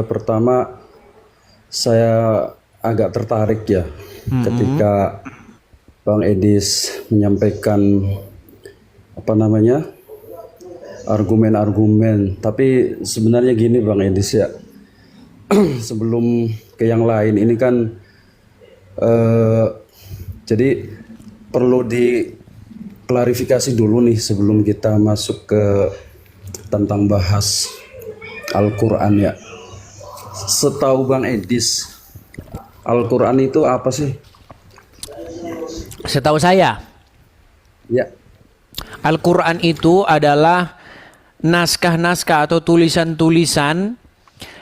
Pertama saya agak tertarik ya ketika Bang Edis menyampaikan apa namanya argumen-argumen. Tapi sebenarnya gini Bang Edis ya, sebelum ke yang lain ini kan jadi perlu diklarifikasi dulu nih sebelum kita masuk ke tentang bahas Al-Quran ya. Setahu Bang Edis, Al-Quran itu apa sih? Setahu saya, Ya, Al-Quran itu adalah naskah-naskah atau tulisan-tulisan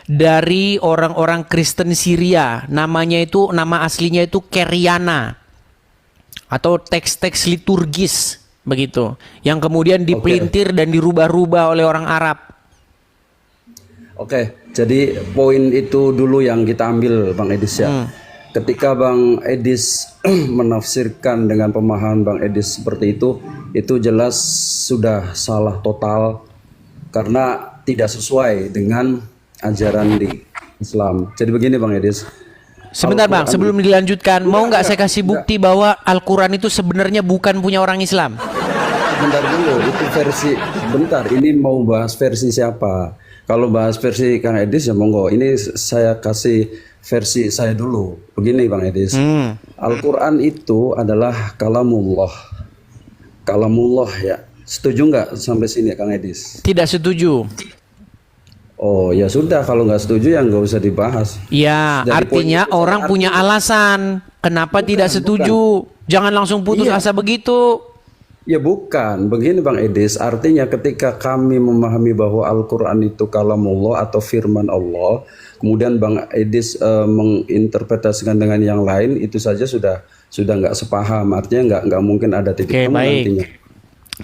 dari orang-orang Kristen Syria. Namanya itu, nama aslinya itu Keriana, atau teks-teks liturgis begitu, yang kemudian dipelintir dan dirubah-rubah oleh orang Arab. oke. Jadi poin itu dulu yang kita ambil Bang Edis ya. Ketika Bang Edis menafsirkan dengan pemahaman Bang Edis seperti itu jelas sudah salah total karena tidak sesuai dengan ajaran di Islam. Jadi begini Bang Edis. Sebentar Bang, sebelum dilanjutkan, mau nggak saya kasih bukti bahwa Al-Quran itu sebenarnya bukan punya orang Islam? Bentar dulu, itu versi. Bentar, ini mau bahas versi siapa? Kalau bahas versi Kang Edis ya monggo. Ini saya kasih versi saya dulu. Begini Bang Edis. Al-Quran itu adalah kalamullah. Kalamullah ya. Setuju nggak sampai sini Kang Edis? Tidak setuju. Oh ya sudah, kalau nggak setuju ya nggak usah dibahas. Ya, Dari artinya poin itu orang punya alasan kenapa tidak setuju. Jangan langsung putus Iya. asa begitu. Ya bukan, begini Bang Edis, artinya ketika kami memahami bahwa Al-Quran itu kalamullah atau firman Allah, kemudian Bang Edis menginterpretasikan dengan yang lain, itu saja sudah nggak sepaham, artinya nggak mungkin ada titik Oke, temu baik. nantinya.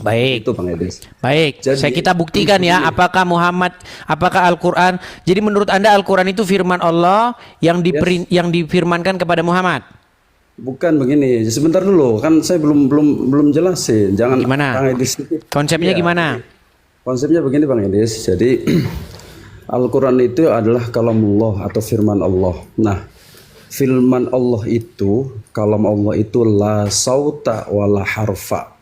Baik. Itu Bang Edis. Baik, Jadi, kita buktikan ya apakah Al-Quran. Jadi menurut Anda Al-Quran itu firman Allah yang yang difirmankan kepada Muhammad. Bukan begini, sebentar dulu, kan saya belum jelasin. Jangan Gimana? Bang Edis. Konsepnya Iya. gimana? Konsepnya begini Bang Edis. Jadi Al-Quran itu adalah kalamullah atau firman Allah. Nah, firman Allah itu, kalam Allah itu la sauta wala harfa.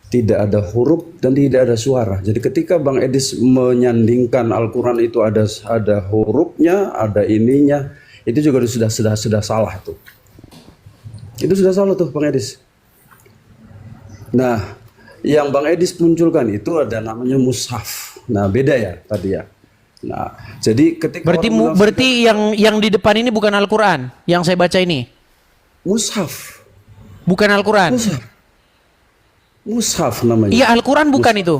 Tidak ada huruf dan tidak ada suara. Jadi ketika Bang Edis menyandingkan Al-Quran itu ada hurufnya, ada ininya, itu juga sudah salah tuh. Itu sudah salah tuh Bang Edis. Nah, yang Bang Edis munculkan itu ada namanya mushaf. Nah, beda ya tadi ya. Nah, jadi ketika Berarti yang di depan ini bukan Al-Quran yang saya baca ini. mushaf, Bukan Al-Quran. mushaf namanya. Iya, Al-Quran bukan itu.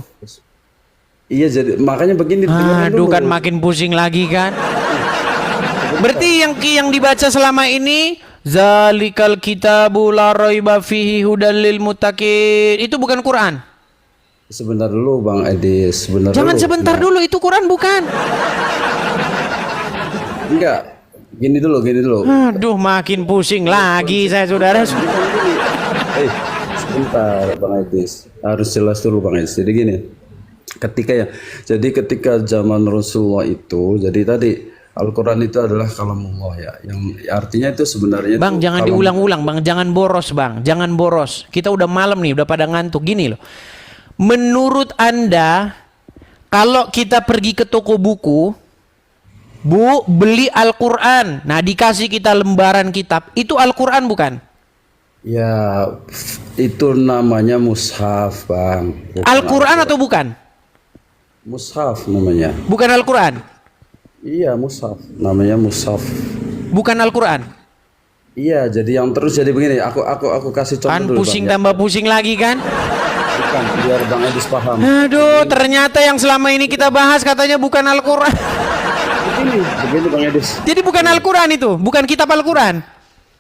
Iya, jadi makanya begini. dengerin Aduh, dulu. kan makin pusing lagi kan. Berarti yang dibaca selama ini Zalikal kitabu la raiba fihi hudal lil muttaqin, itu bukan Quran. Sebentar dulu Bang Edis, Jangan sebentar dulu, itu Quran bukan. Enggak. Gini dulu. Aduh, makin pusing lagi saya, saudara. Sebentar Bang Edis. Harus jelas dulu Bang Edis. Jadi gini. Ketika zaman Rasulullah itu, jadi tadi Al-Quran itu adalah kalamullah ya. Yang artinya itu sebenarnya Bang, itu jangan diulang-ulang, Bang. Jangan boros, Bang. Jangan boros. Kita udah malam nih, udah pada ngantuk. Gini loh. Menurut Anda, kalau kita pergi ke toko buku, Bu, beli Al-Quran. Nah, dikasih kita lembaran kitab. Itu Al-Quran bukan? Ya, itu namanya mushaf, Bang. Al-Quran atau bukan? Mushaf namanya. Bukan Al-Quran? Iya, mushaf. Namanya mushaf. Bukan Al-Quran? Iya, jadi yang terus jadi begini. Aku kasih contoh Kan dulu, pusing Bang, ya. tambah pusing lagi kan? Bukan, biar Bang Edis paham. Aduh, ternyata yang selama ini kita bahas katanya bukan Al-Quran. Begini Bang Edis. Jadi bukan Al-Quran itu? Bukan kitab Al-Quran?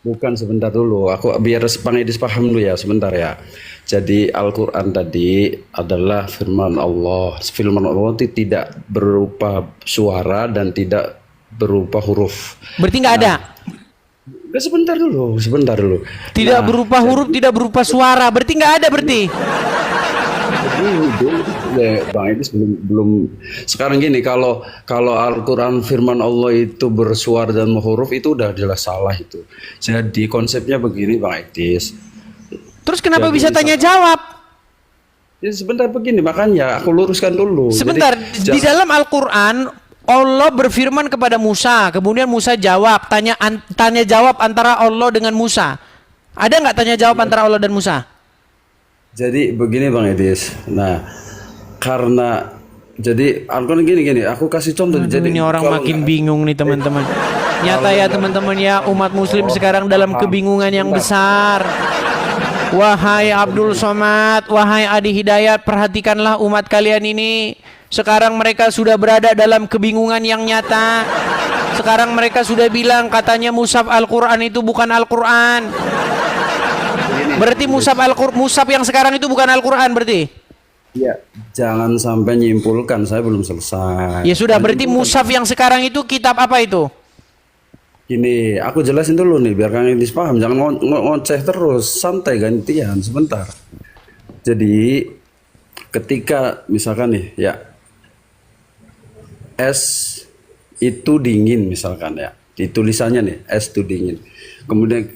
Bukan, sebentar dulu. Aku biar Bang Edis paham dulu ya, sebentar ya. Jadi Al-Quran tadi adalah firman Allah. Firman Allah itu tidak berupa suara dan tidak berupa huruf. Berarti nggak ada? Udah, sebentar dulu. Tidak Nah, berupa huruf, tidak berupa suara. Berarti nggak ada berarti? Begini dulu. Ya, Bang Idris belum sekarang gini, kalau kalau Al-Qur'an firman Allah itu bersuara dan huruf itu udah jelas salah itu. Jadi konsepnya begini Bang Idris. Terus kenapa Jadi bisa tanya misal jawab? ya sebentar begini, makanya aku luruskan dulu. Jadi Sebentar, di dalam Al-Quran Allah berfirman kepada Musa, kemudian Musa jawab, tanya jawab antara Allah dengan Musa. Ada nggak tanya jawab antara Allah dan Musa? jadi begini Bang Idris. Nah, karena jadi Al-Qur'an gini, aku kasih contoh. Aduh, Jadi ini orang kalau makin bingung nih teman-teman. Nyata ya teman-teman ya, umat muslim sekarang dalam kebingungan yang besar. Wahai Abdul Somad, wahai Adi Hidayat, perhatikanlah umat kalian ini. Sekarang mereka sudah berada dalam kebingungan yang nyata. Sekarang mereka sudah bilang katanya mushaf Al-Quran itu bukan Al-Quran. Berarti mushaf yang sekarang itu bukan Al-Quran berarti? ya jangan sampai nyimpulkan, saya belum selesai. Ya sudah, Jangan berarti nyimpulkan. mushaf yang sekarang itu kitab apa itu? Gini, aku jelasin dulu nih biar Kang Idris paham. Jangan ngoceh terus, santai gantian sebentar. Jadi ketika misalkan nih ya es itu dingin misalkan ya, di tulisannya nih es itu dingin.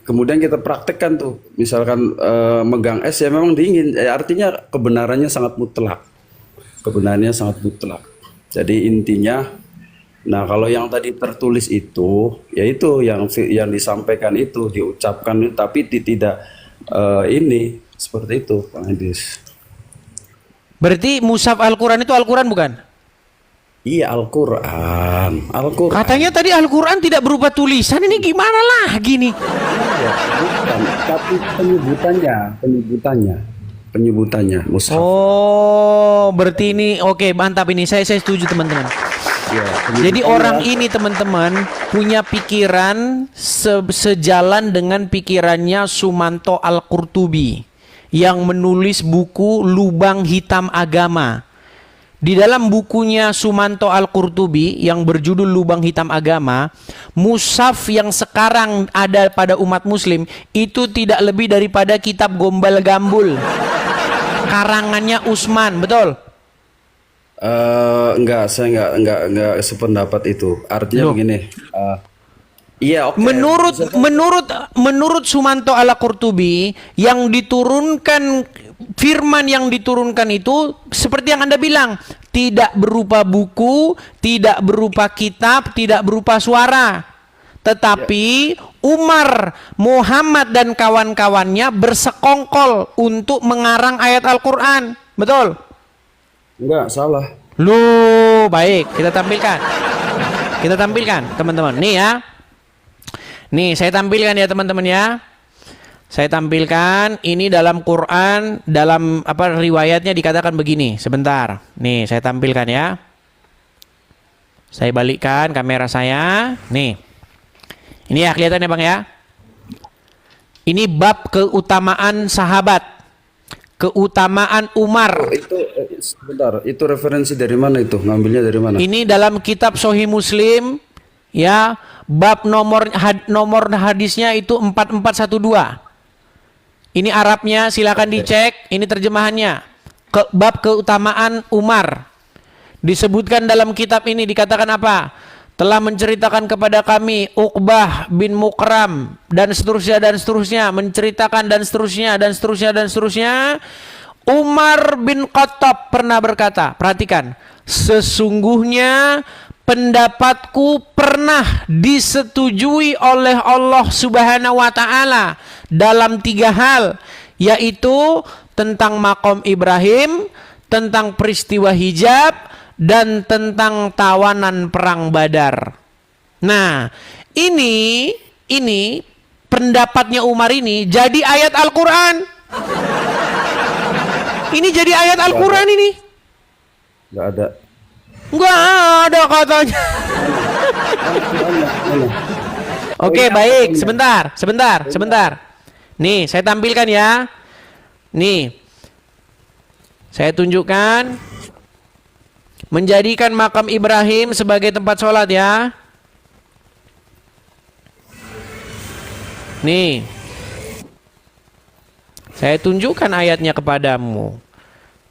Kemudian kita praktekkan tuh, misalkan megang es ya memang dingin, artinya kebenarannya sangat mutlak. Kebenarannya sangat mutlak. Jadi intinya, nah kalau yang tadi tertulis itu, yaitu yang disampaikan itu, diucapkan tapi tidak ini seperti itu, Bang Idris. Berarti mushaf Al-Quran itu Al-Quran bukan? Iya Al-Quran, Al-Quran. Katanya tadi Al-Quran tidak berupa tulisan, ini gimana lagi nih? Iya, bukan, tapi penyebutannya, mushaf. Oh, berarti ini oke, mantap ini. Saya setuju teman-teman. Ya, Jadi orang ini teman-teman punya pikiran sejalan dengan pikirannya Sumanto Al-Qurtubi yang menulis buku Lubang Hitam Agama. Di dalam bukunya Sumanto Al-Qurtubi yang berjudul Lubang Hitam Agama, mushaf yang sekarang ada pada umat muslim itu tidak lebih daripada kitab Gombal Gambul. Karangannya Utsman, betul? enggak, saya enggak sependapat itu. Artinya Loh. begini. Iya, oke. Menurut Sumanto Al-Qurtubi yang diturunkan, firman yang diturunkan itu seperti yang Anda bilang, tidak berupa buku, tidak berupa kitab, tidak berupa suara. Tetapi Umar, Muhammad dan kawan-kawannya bersekongkol untuk mengarang ayat Al-Qur'an. Betul? Enggak, salah. Loh, baik, kita tampilkan. Kita tampilkan, teman-teman. Nih ya. Nih, saya tampilkan ya, teman-teman ya. Saya tampilkan ini dalam Quran, dalam apa riwayatnya dikatakan begini. Sebentar. Nih, saya tampilkan ya. Saya balikkan kamera saya. Nih. Ini ya kelihatannya, Bang ya. Ini bab keutamaan sahabat. Keutamaan Umar. Itu sebentar, itu referensi dari mana itu? Ngambilnya dari mana? Ini dalam kitab Sahih Muslim ya, bab nomor hadisnya itu 4412. Ini Arabnya, silakan dicek, ini terjemahannya. Bab keutamaan Umar. Disebutkan dalam kitab ini dikatakan apa? Telah menceritakan kepada kami Uqbah bin Mukram dan seterusnya, menceritakan dan seterusnya. Umar bin Khattab pernah berkata, perhatikan, sesungguhnya pendapatku pernah disetujui oleh Allah Subhanahu wa taala dalam 3 hal, yaitu tentang maqam Ibrahim, tentang peristiwa hijab, dan tentang tawanan perang Badar. Nah, ini pendapatnya Umar ini jadi ayat Al-Qur'an. Ini jadi ayat Al-Qur'an ini. Enggak ada. Enggak ada katanya. Oke, baik. Sebentar. Nih, saya tampilkan ya. Nih. Saya tunjukkan. Menjadikan makam Ibrahim sebagai tempat sholat ya. Nih. Saya tunjukkan ayatnya kepadamu.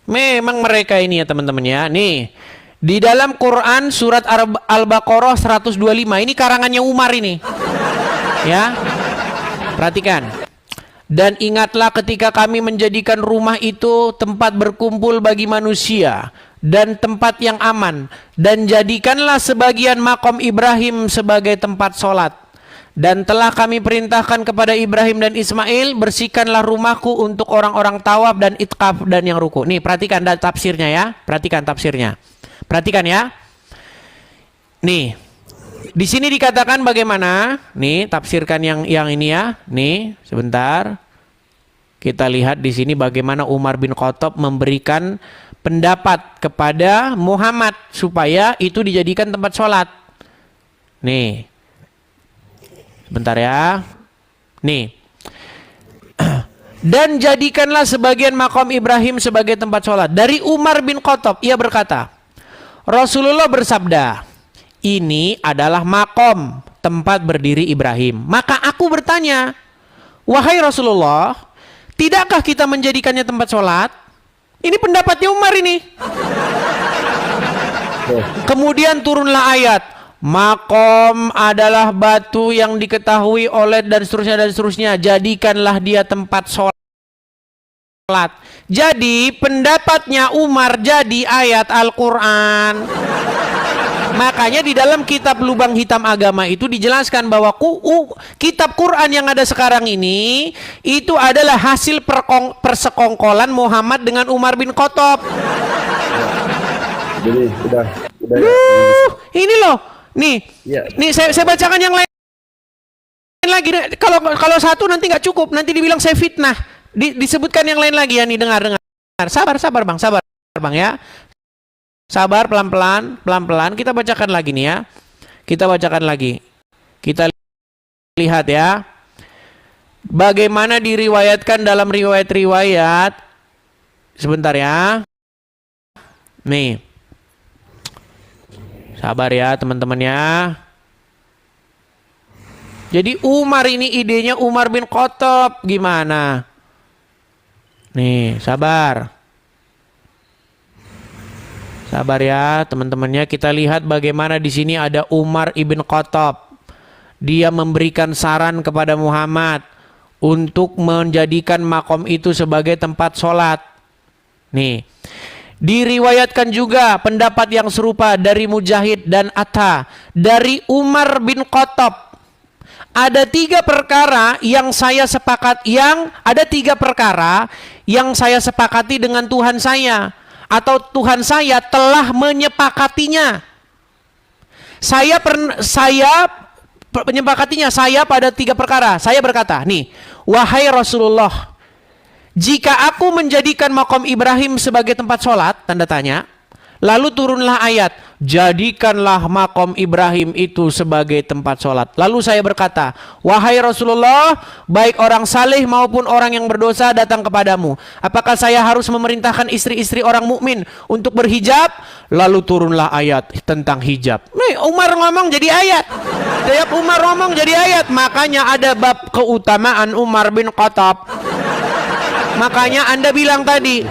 Memang mereka ini ya teman-teman ya. Nih, di dalam Quran surat Al-Baqarah 125. Ini karangannya Umar ini. Ya. Perhatikan. Dan ingatlah ketika kami menjadikan rumah itu tempat berkumpul bagi manusia dan tempat yang aman, dan jadikanlah sebagian makom Ibrahim sebagai tempat sholat. Dan telah kami perintahkan kepada Ibrahim dan Ismail, bersihkanlah rumahku untuk orang-orang tawaf dan itkaf dan yang ruku. Nih perhatikan tafsirnya ya. Perhatikan tafsirnya. Perhatikan ya. Nih. Di sini dikatakan bagaimana? Nih tafsirkan yang ini ya. Nih sebentar. Kita lihat di sini bagaimana Umar bin Khattab memberikan pendapat kepada Muhammad supaya itu dijadikan tempat sholat. Nih. Bentar ya. Nih. Dan jadikanlah sebagian makom Ibrahim sebagai tempat sholat. Dari Umar bin Khattab, ia berkata, Rasulullah bersabda, ini adalah makom, tempat berdiri Ibrahim. Maka aku bertanya, wahai Rasulullah, tidakkah kita menjadikannya tempat sholat? Ini pendapatnya Umar ini. Kemudian turunlah ayat, makom adalah batu yang diketahui oleh dan seterusnya, jadikanlah dia tempat sholat. Jadi pendapatnya Umar jadi ayat Al-Quran. Makanya di dalam kitab Lubang Hitam Agama itu dijelaskan bahwa kitab Quran yang ada sekarang ini itu adalah hasil persekongkolan Muhammad dengan Umar bin Khattab. Jadi udah Ini loh. Nih, ya. nih saya bacakan yang lain lagi. Kalau satu nanti nggak cukup, nanti dibilang saya fitnah. Disebutkan yang lain lagi ya nih, dengar. Sabar bang ya. Sabar, pelan-pelan. Kita bacakan lagi nih ya. Kita bacakan lagi. Kita lihat ya. Bagaimana diriwayatkan dalam riwayat-riwayat. Sebentar ya. Nih. Sabar ya teman-teman ya. Jadi Umar ini idenya Umar bin Khattab gimana? Nih, sabar. Sabar ya teman-temannya, kita lihat bagaimana di sini ada Umar ibn Khattab. Dia memberikan saran kepada Muhammad untuk menjadikan makom itu sebagai tempat sholat. Nih, diriwayatkan juga pendapat yang serupa dari Mujahid dan Atta, dari Umar bin Khattab. Ada tiga perkara yang saya sepakati dengan Tuhan saya, atau Tuhan saya telah menyepakatinya. Saya menyepakatinya pada tiga perkara. Saya berkata, nih, wahai Rasulullah, jika aku menjadikan makom Ibrahim sebagai tempat sholat, tanda tanya, lalu turunlah ayat, jadikanlah makom Ibrahim itu sebagai tempat sholat. Lalu saya berkata, wahai Rasulullah, baik orang saleh maupun orang yang berdosa datang kepadamu, apakah saya harus memerintahkan istri-istri orang mukmin untuk berhijab? Lalu turunlah ayat tentang hijab. Nih, Umar ngomong jadi ayat. Tiap Umar ngomong jadi ayat. Makanya ada bab keutamaan Umar bin Khattab. Makanya Anda bilang tadi,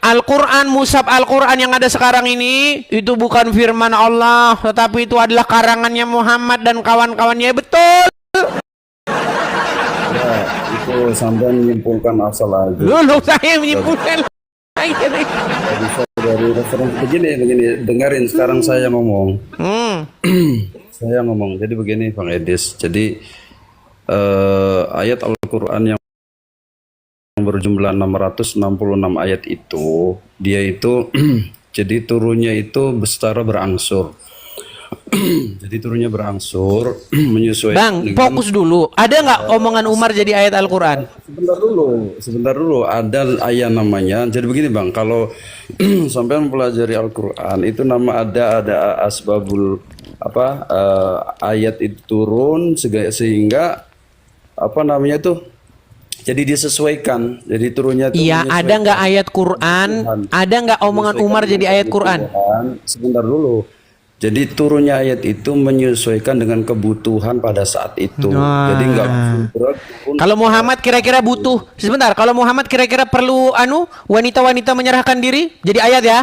Al-Quran, mushaf Al-Quran yang ada sekarang ini itu bukan firman Allah, tetapi itu adalah karangannya Muhammad dan kawan-kawannya. Betul. Ya, itu sampai menyimpulkan asal aja. Dulu saya menyimpulkan. Bisa dari referensi begini, dengerin sekarang saya ngomong. Saya ngomong. Jadi begini Bang Edis. Jadi ayat Al-Quran yang berjumlah 666 ayat itu, dia itu jadi turunnya itu secara berangsur. Jadi turunnya berangsur menyesuaikan. Bang, fokus dulu. Ada nggak omongan Umar jadi ayat Al-Quran? Sebentar dulu. Ada ayat namanya. Jadi begini Bang, kalau sampai mempelajari Al-Quran itu ada asbabul ayat itu turun sehingga jadi disesuaikan, jadi turunnya itu. Iya, ada nggak ayat Quran? Ada nggak omongan Umar jadi ayat Quran? Sebentar dulu. Jadi turunnya ayat itu menyesuaikan dengan kebutuhan pada saat itu. Nah. Jadi nggak berat pun. Kalau Muhammad kira-kira butuh, sebentar, kalau Muhammad kira-kira perlu wanita-wanita menyerahkan diri, jadi ayat ya.